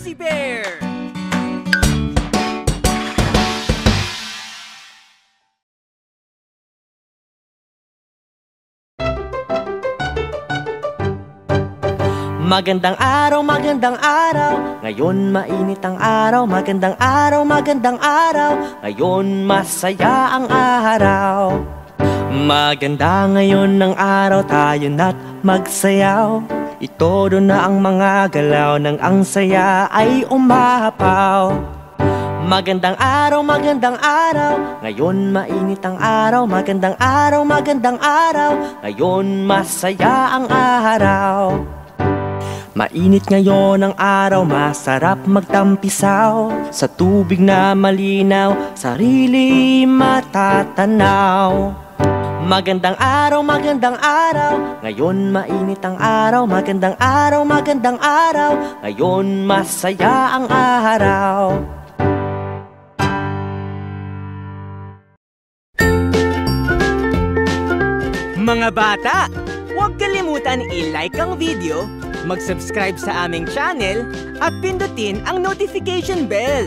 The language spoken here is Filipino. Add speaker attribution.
Speaker 1: Fuzzy Bear!
Speaker 2: Magandang araw, magandang araw. Ngayon mainit ang araw. Magandang araw, magandang araw. Ngayon masaya ang araw. Maganda ngayon ng araw, tayo na't magsayaw. Itodo na ang mga galaw nang ang saya ay umapaw. Magandang araw, magandang araw. Ngayon mainit ang araw. Magandang araw, magandang araw. Ngayon masaya ang araw. Mainit ngayon ang araw, masarap magtampisaw. Sa tubig na malinaw, sarili matatanaw. Magandang araw, magandang araw. Ngayon mainit ang araw. Magandang araw, magandang araw. Ngayon masaya ang araw.
Speaker 1: Mga bata, huwag kalimutan i-like ang video, mag-subscribe sa aming channel, at pindutin ang notification bell.